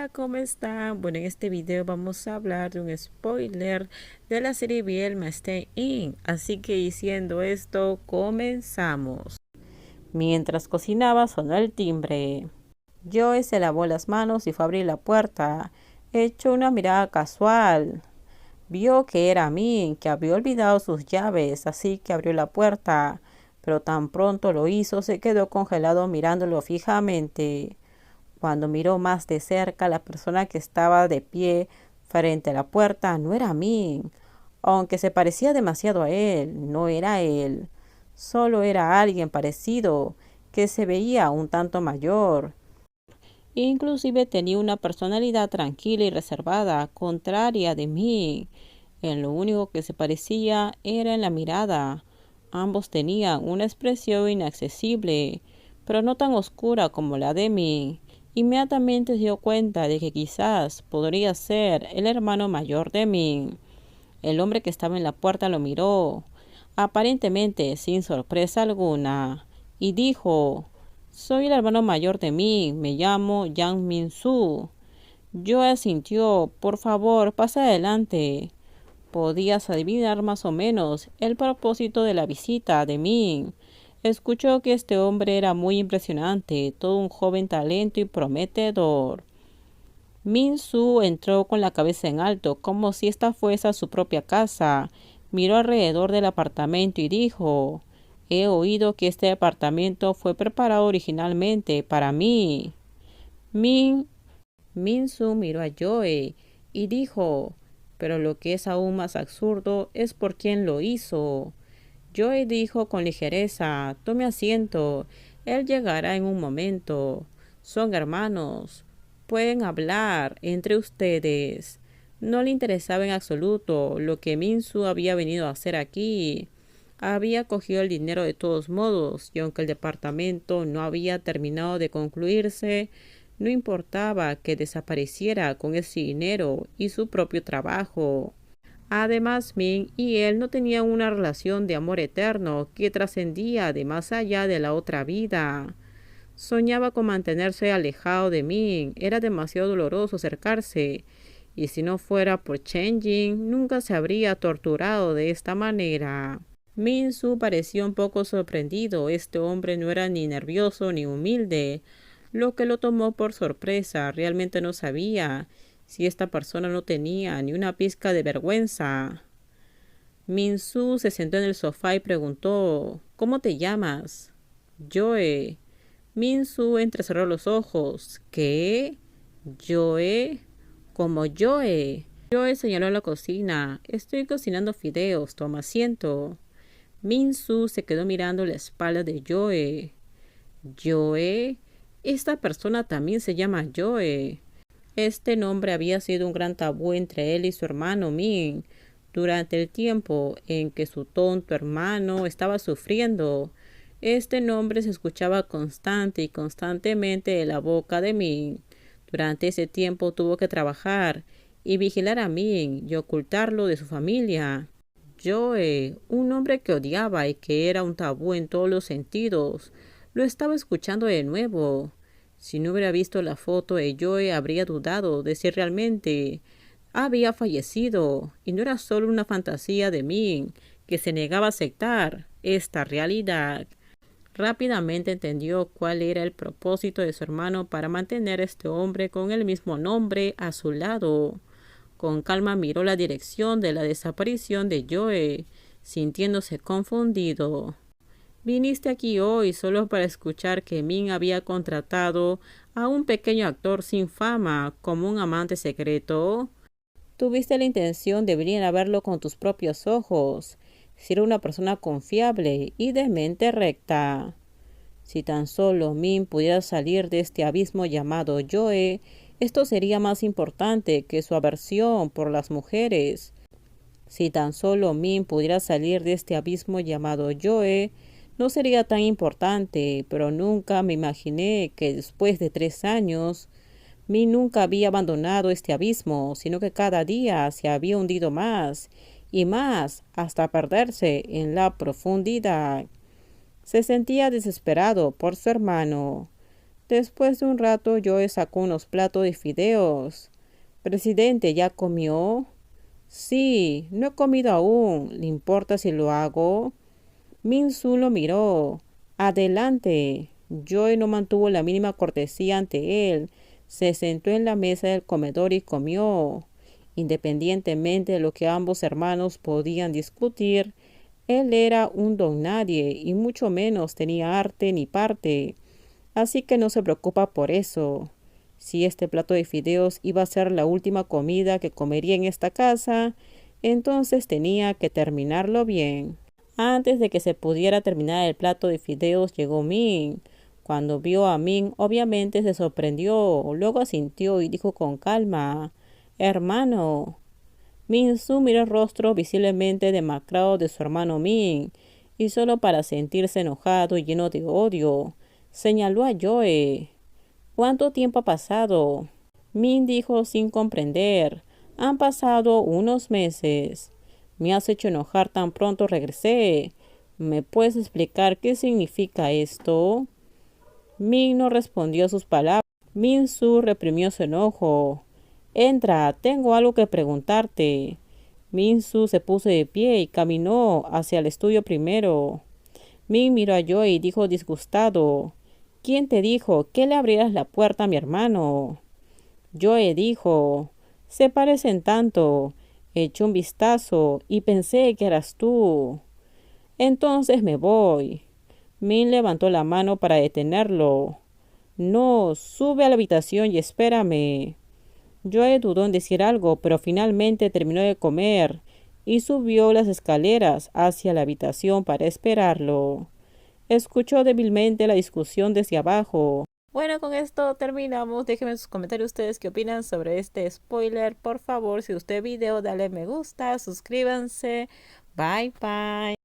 Hola, ¿cómo están? Bueno, en este video vamos a hablar de un spoiler de la serie Bielma Stay In. Así que diciendo esto, comenzamos. Mientras cocinaba sonó el timbre. Joe se lavó las manos y fue a abrir la puerta. Echó una mirada casual. Vio que era Min, que había olvidado sus llaves, así que abrió la puerta. Pero tan pronto lo hizo, se quedó congelado mirándolo fijamente. Cuando miró más de cerca, la persona que estaba de pie frente a la puerta no era Min. Aunque se parecía demasiado a él, no era él. Solo era alguien parecido, que se veía un tanto mayor. Inclusive tenía una personalidad tranquila y reservada, contraria de Min. En lo único que se parecía era en la mirada. Ambos tenían una expresión inaccesible, pero no tan oscura como la de Min. Inmediatamente se dio cuenta de que quizás podría ser el hermano mayor de Min. El hombre que estaba en la puerta lo miró, aparentemente sin sorpresa alguna, y dijo: «Soy el hermano mayor de Min, me llamo Yang Min-soo». Joe asintió. «Por favor, pasa adelante». Podías adivinar más o menos el propósito de la visita de Min. Escuchó que este hombre era muy impresionante, todo un joven talento y prometedor. Min-soo entró con la cabeza en alto, como si esta fuese su propia casa. Miró alrededor del apartamento y dijo: «He oído que este apartamento fue preparado originalmente para mí». Min-soo miró a Joe y dijo: «Pero lo que es aún más absurdo es por quién lo hizo». Joe dijo con ligereza: «Tome asiento, él llegará en un momento. Son hermanos, pueden hablar entre ustedes». No le interesaba en absoluto lo que Min-soo había venido a hacer aquí. Había cogido el dinero de todos modos, y aunque el departamento no había terminado de concluirse, no importaba que desapareciera con ese dinero y su propio trabajo. Además, Min y él no tenían una relación de amor eterno que trascendía de más allá de la otra vida. Soñaba con mantenerse alejado de Min. Era demasiado doloroso acercarse, y si no fuera por Chen-jin, nunca se habría torturado de esta manera. Min-soo parecía un poco sorprendido. Este hombre no era ni nervioso ni humilde, lo que lo tomó por sorpresa. Realmente no sabía si esta persona no tenía ni una pizca de vergüenza. Min-soo se sentó en el sofá y preguntó: «¿Cómo te llamas?» «Joe». Min-soo entrecerró los ojos. «¿Qué? ¿Joe? ¿Como Joe?» Joe señaló a la cocina. «Estoy cocinando fideos, toma asiento». Min-soo se quedó mirando la espalda de Joe. «¿Joe? Esta persona también se llama Joe». Este nombre había sido un gran tabú entre él y su hermano Min. Durante el tiempo en que su tonto hermano estaba sufriendo, este nombre se escuchaba constante y constantemente de la boca de Min. Durante ese tiempo tuvo que trabajar y vigilar a Min y ocultarlo de su familia. Joe, un hombre que odiaba y que era un tabú en todos los sentidos, lo estaba escuchando de nuevo. Si no hubiera visto la foto de Joe, habría dudado de si realmente había fallecido y no era solo una fantasía de Min, que se negaba a aceptar esta realidad. Rápidamente entendió cuál era el propósito de su hermano para mantener a este hombre con el mismo nombre a su lado. Con calma miró la dirección de la desaparición de Joe, sintiéndose confundido. «Viniste aquí hoy solo para escuchar que Min había contratado a un pequeño actor sin fama como un amante secreto. Tuviste la intención de venir a verlo con tus propios ojos, si era una persona confiable y de mente recta. Si tan solo Min pudiera salir de este abismo llamado Joe, esto sería más importante que su aversión por las mujeres. Si tan solo Min pudiera salir de este abismo llamado Joe, no sería tan importante, pero nunca me imaginé que después de 3 años, Min nunca había abandonado este abismo, sino que cada día se había hundido más y más hasta perderse en la profundidad». Se sentía desesperado por su hermano. Después de un rato, Joe sacó unos platos de fideos. Presidente, ¿ya comió? Sí, no he comido aún. ¿Le importa si lo hago? Min-soo lo miró. Adelante. Joe no mantuvo la mínima cortesía ante él. Se sentó en la mesa del comedor y comió. Independientemente de lo que ambos hermanos podían discutir, él era un don nadie y mucho menos tenía arte ni parte. Así que no se preocupa por eso. Si este plato de fideos iba a ser la última comida que comería en esta casa, entonces tenía que terminarlo bien. Antes de que se pudiera terminar el plato de fideos llegó Min. Cuando vio a Min, obviamente se sorprendió, luego asintió y dijo con calma, Hermano. Min-soo miró el rostro visiblemente demacrado de su hermano Min, y solo para sentirse enojado y lleno de odio, señaló a Joe. ¿Cuánto tiempo ha pasado? Min dijo sin comprender. Han pasado unos meses. Me has hecho enojar tan pronto regresé. ¿Me puedes explicar qué significa esto? Min no respondió a sus palabras. Min-soo reprimió su enojo. Entra, tengo algo que preguntarte. Min-soo se puso de pie y caminó hacia el estudio primero. Min miró a Joe y dijo disgustado, ¿Quién te dijo que le abrieras la puerta a mi hermano? Joe dijo, se parecen tanto. Eché un vistazo y pensé que eras tú. Entonces me voy. Min levantó la mano para detenerlo. No, sube a la habitación y espérame. Joe dudó en decir algo, pero finalmente terminó de comer y subió las escaleras hacia la habitación para esperarlo. Escuchó débilmente la discusión desde abajo. Bueno, con esto terminamos. Déjenme en sus comentarios ustedes qué opinan sobre este spoiler. Por favor, si usted video, dale me gusta, suscríbanse. Bye bye.